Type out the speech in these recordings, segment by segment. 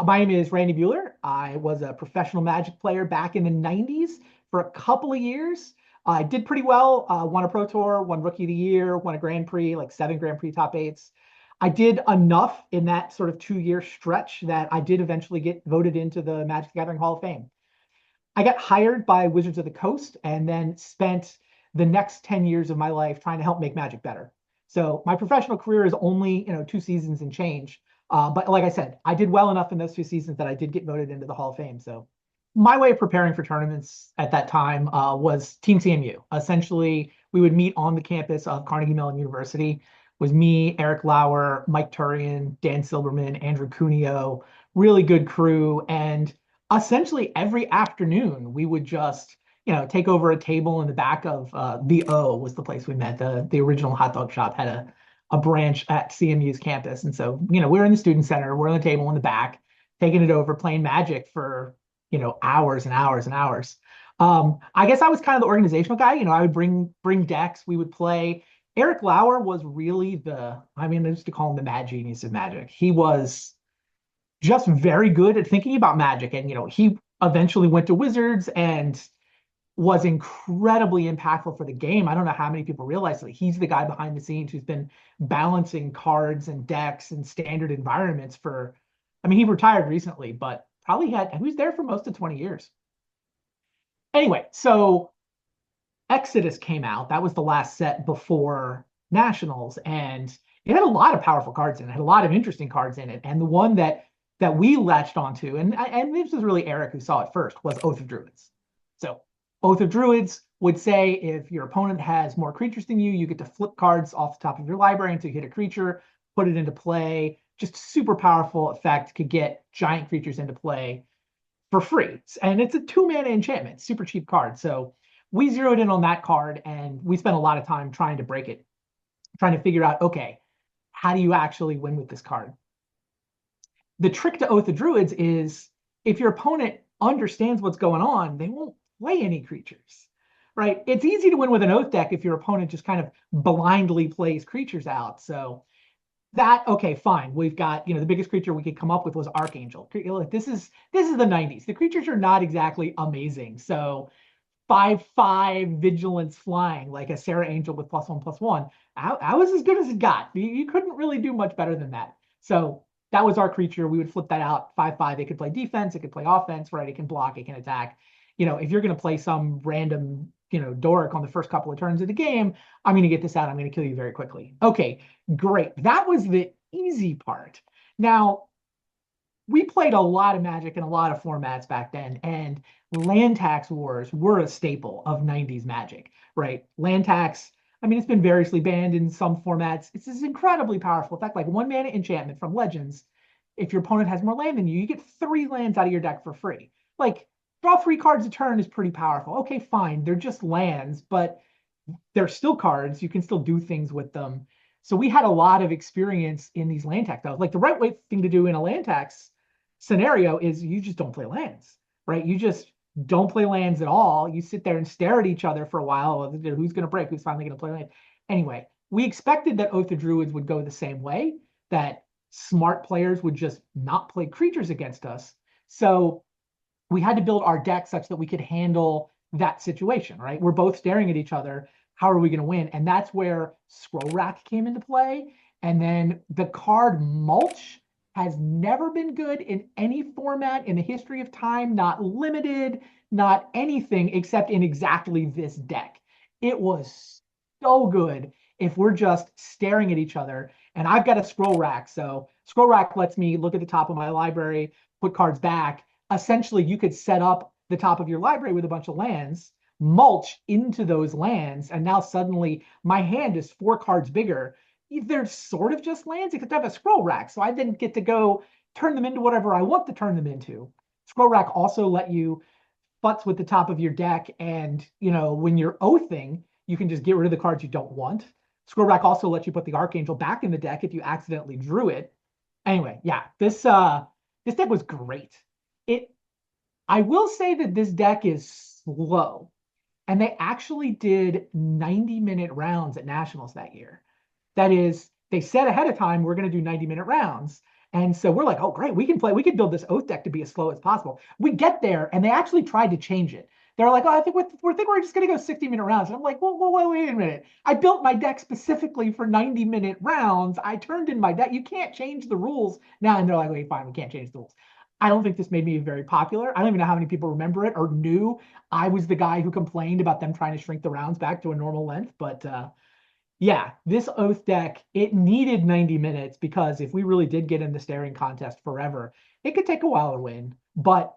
My name is Randy Buehler. I was a professional Magic player back in the 90s for a couple of years. I did pretty well, won a Pro Tour, won Rookie of the Year, won a Grand Prix, like 7 Grand Prix top eights. I did enough in that sort of 2 year stretch that I did eventually get voted into the Magic the Gathering Hall of Fame. I got hired by Wizards of the Coast and then spent the next 10 years of my life trying to help make Magic better. So my professional career is only, 2 seasons and change. But like I said, I did well enough in those 2 seasons that I did get voted into the Hall of Fame. So my way of preparing for tournaments at that time was Team CMU. Essentially, we would meet on the campus of Carnegie Mellon University. Was me, Eric Lauer, Mike Turian, Dan Silberman, Andrew Cuneo, really good crew. And essentially every afternoon we would just take over a table in the back of the O was the place we met. The original hot dog shop had a branch at CMU's campus. And so, we're in the student center, we're on the table in the back, taking it over, playing Magic for, hours and hours and hours. I guess I was kind of the organizational guy. I would bring decks, we would play. Eric Lauer was really I used to call him the mad genius of Magic. He was just very good at thinking about Magic. And, he eventually went to Wizards and was incredibly impactful for the game. I don't know how many people realize that he's the guy behind the scenes who's been balancing cards and decks and standard environments he retired recently, but he was there for most of 20 years. Anyway, so Exodus came out. That was the last set before Nationals, and it had a lot of powerful cards in it. It had a lot of interesting cards in it. And the one that we latched onto, and this was really Eric who saw it first, was Oath of Druids. So Oath of Druids would say if your opponent has more creatures than you, you get to flip cards off the top of your library until you hit a creature, put it into play. Just super powerful effect, could get giant creatures into play for free. And it's a 2-mana enchantment, super cheap card. So we zeroed in on that card and we spent a lot of time trying to break it, trying to figure out, okay, how do you actually win with this card? The trick to Oath of Druids is if your opponent understands what's going on, they won't play any creatures, right? It's easy to win with an Oath deck if your opponent just kind of blindly plays creatures out. So okay, fine. We've got, the biggest creature we could come up with was Archangel. This is the 90s. The creatures are not exactly amazing. So 5/5 vigilance flying, like a Sarah Angel with +1/+1. I was as good as it got. You couldn't really do much better than that. So that was our creature. We would flip that out 5/5. It could play defense, it could play offense, right? It can block, it can attack. If you're going to play some random, Doric on the first couple of turns of the game, I'm going to get this out. I'm going to kill you very quickly. Okay, great. That was the easy part. Now, we played a lot of Magic in a lot of formats back then, and land tax wars were a staple of 90s Magic, right? Land tax, it's been variously banned in some formats. It's this incredibly powerful effect, like 1-mana enchantment from Legends. If your opponent has more land than you, you get 3 lands out of your deck for free. Like, draw 3 cards a turn is pretty powerful. Okay, fine. They're just lands, but they're still cards. You can still do things with them. So we had a lot of experience in these land tax battles. Like the right thing to do in a land tax scenario is you just don't play lands, right? You just don't play lands at all. You sit there and stare at each other for a while. Who's going to break? Who's finally going to play land? Anyway, we expected that Oath of Druids would go the same way, that smart players would just not play creatures against us. So we had to build our deck such that we could handle that situation, right? We're both staring at each other. How are we going to win? And that's where Scroll Rack came into play. And then the card Mulch has never been good in any format in the history of time, not limited, not anything except in exactly this deck. It was so good if we're just staring at each other. And I've got a Scroll Rack. So Scroll Rack lets me look at the top of my library, put cards back. Essentially, you could set up the top of your library with a bunch of lands, mulch into those lands, and now suddenly my hand is 4 cards bigger. They're sort of just lands, except I have a Scroll Rack, so I then get to go turn them into whatever I want to turn them into. Scroll Rack also let you futz with the top of your deck, and when you're oathing, you can just get rid of the cards you don't want. Scroll Rack also lets you put the Archangel back in the deck if you accidentally drew it. Anyway, yeah, this deck was great. I will say that this deck is slow, and they actually did 90-minute rounds at Nationals that year. That is, they said ahead of time, we're going to do 90-minute rounds. And so we're like, oh, great, we can build this oath deck to be as slow as possible. We get there and they actually tried to change it. They're like, oh, I think we're just going to go 60-minute rounds. And I'm like, well, wait a minute. I built my deck specifically for 90-minute rounds. I turned in my deck. You can't change the rules now. And they're like, okay, fine, we can't change the rules. I don't think this made me very popular. I don't even know how many people remember it or knew I was the guy who complained about them trying to shrink the rounds back to a normal length. But yeah, this oath deck, it needed 90 minutes because if we really did get in the staring contest forever, it could take a while to win, but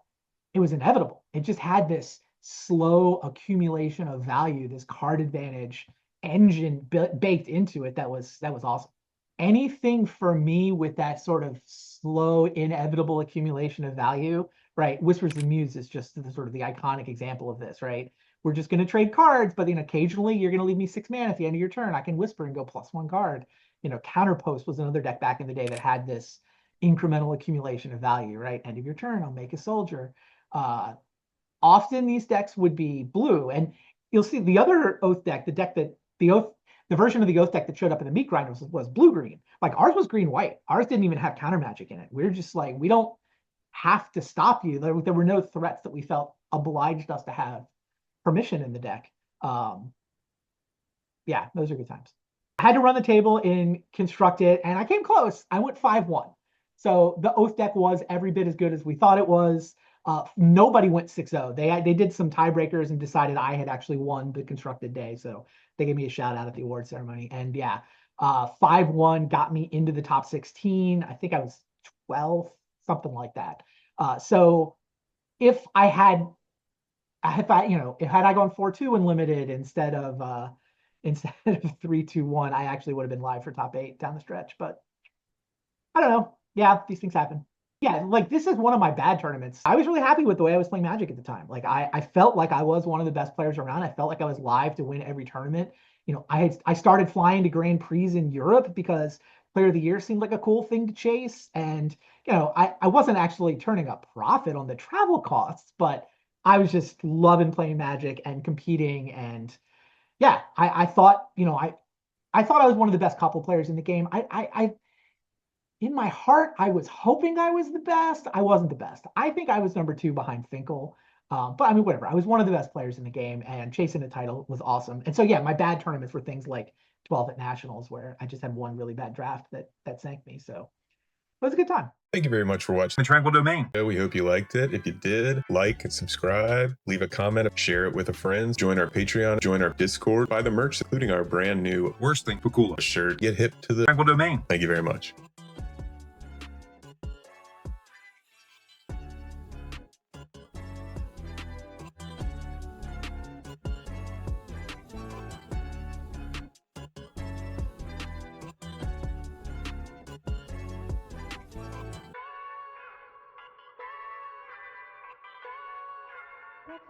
it was inevitable. It just had this slow accumulation of value, this card advantage engine baked into it that was awesome. Anything for me with that sort of slow, inevitable accumulation of value, right? Whispers of the Muse is just the sort of the iconic example of this, right? We're just going to trade cards, but then occasionally you're going to leave me 6 mana at the end of your turn. I can whisper and go +1 card. Counterpost was another deck back in the day that had this incremental accumulation of value, right? End of your turn, I'll make a soldier. Often these decks would be blue, and you'll see the other oath deck, the version of the oath deck that showed up in the meat grinder was blue-green. Like ours was green-white. Ours didn't even have counter magic in it. We're just like, we don't have to stop you. There were no threats that we felt obliged us to have permission in the deck. Yeah, those are good times. I had to run the table in Constructed, and I came close. I went 5-1. So the oath deck was every bit as good as we thought it was. Nobody went 6-0. They did some tiebreakers and decided I had actually won the Constructed day. So they gave me a shout out at the award ceremony. And yeah, 5-1 got me into the top 16. I think I was 12th, something like that. So if I had had I gone 4-2 and limited instead of 3-2-1, I actually would have been live for top 8 down the stretch. But I don't know. Yeah, these things happen. Yeah, like this is one of my bad tournaments. I was really happy with the way I was playing Magic at the time. Like I felt like I was one of the best players around. I felt like I was live to win every tournament. I started flying to Grand Prix in Europe because Player of the Year seemed like a cool thing to chase. And I wasn't actually turning a profit on the travel costs, but I was just loving playing Magic and competing. And yeah, I thought, I thought I was one of the best couple players in the game. I in my heart, I was hoping I was the best. I wasn't the best. I think I was number 2 behind Finkel. But I mean, whatever. I was one of the best players in the game, and chasing the title was awesome. And so, yeah, my bad tournaments were things like 12 at Nationals, where I just had one really bad draft that sank me. So it was a good time. Thank you very much for watching The Tranquil Domain. We hope you liked it. If you did, like and subscribe, leave a comment, share it with a friend, join our Patreon, join our Discord, buy the merch, including our brand new Worst Thing Pakula shirt. Get hip to the Tranquil Domain. Thank you very much. That's